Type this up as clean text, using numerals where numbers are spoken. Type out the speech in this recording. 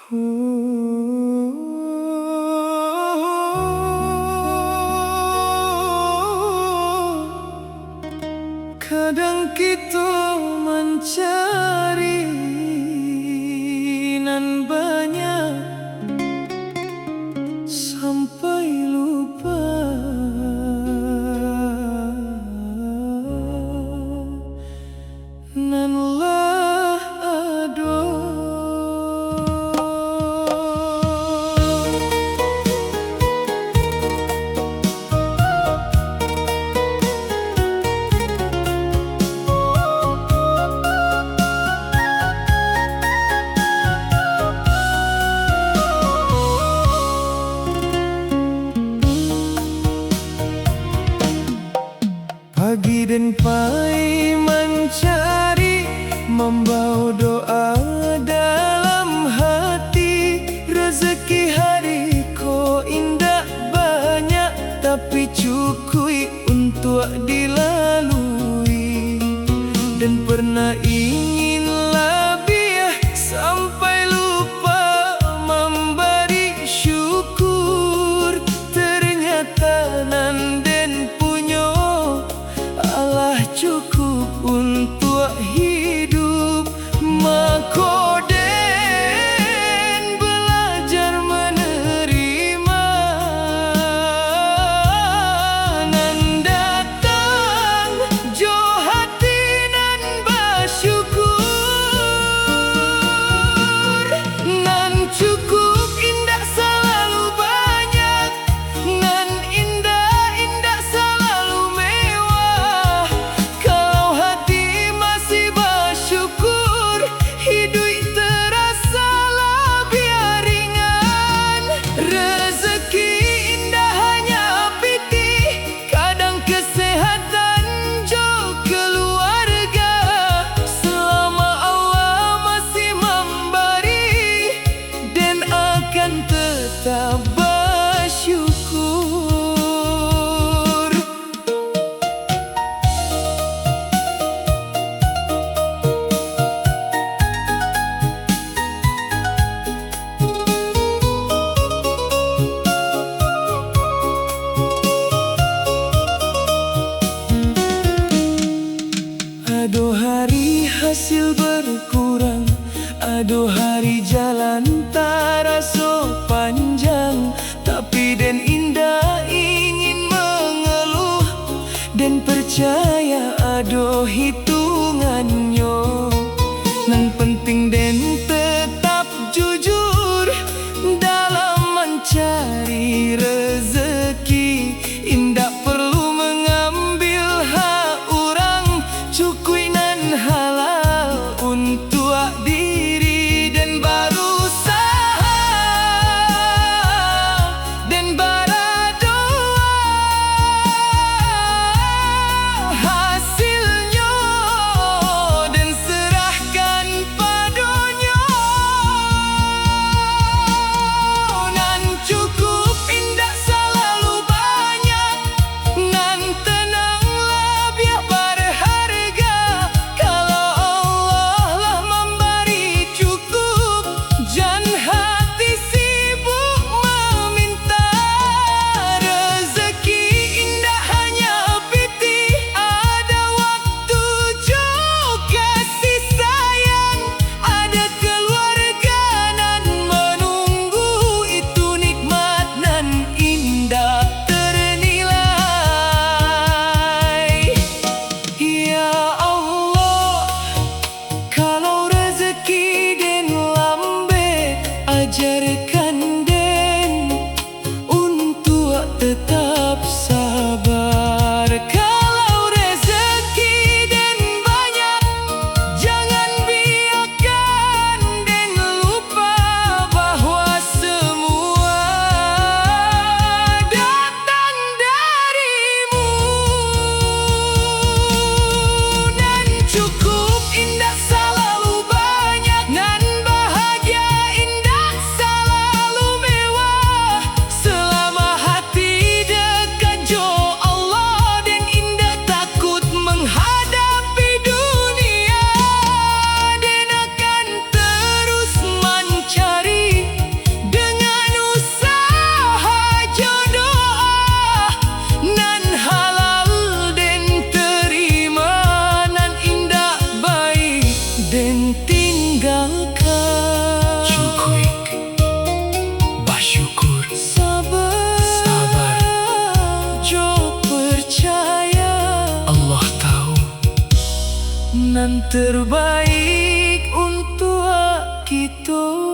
Kadang kita mencari nan banyak sampai lupa nan lah ada. Pagi dan pai mencari, membawa doa dalam hati. Rezeki hariku indah banyak, tapi cukup untuk dilalui. Dan pernah ingin lebih sampai lupa memberi syukur. Ternyata nan den punya Allah cukup untuk hidup. Maka den belajar menerima nan datang, jo hati nan bersyukur. Nan cukup indah selalu banyak, nan indah selalu mewah. Kalau hati masih bersyukur, hidup terasa lebih ringan. Rezeki indah hanya piti, kadang kesehatan jo keluarga. Selama Allah masih memberi, dan akan tetap bersyukur. Ado hari hasil berkurang, ado hari jalan terasa panjang. Tapi den indah ingin mengeluh, dan percaya ado hitungannya. Nan penting den tetap jujur dalam mencari rezeki. Indah perlu mengambil hak orang, cukup nan halal untuk diri. Dan berusaha dan berdoa, hasilnya dan serahkan padanya. Nan cukup indah selalu banyak, nan tenanglah biar berharga. Kalau Allah lah memberi cukup, jangan hati sibuk meminta. Rezeki indah hanya piti, ada waktu juga kasih sayang. Ada keluarga nan menunggu, itu nikmat nan indah ternilai. Ya Allah, kalau rezeki den lambe, ajarkan den untuk tetap sabar. Kalau rezeki den banyak, jangan biarkan den lupa bahwa semua datang darimu. Nan cukup indah selalu banyak, nan bahagia indah selalu yang terbaik untuk kita.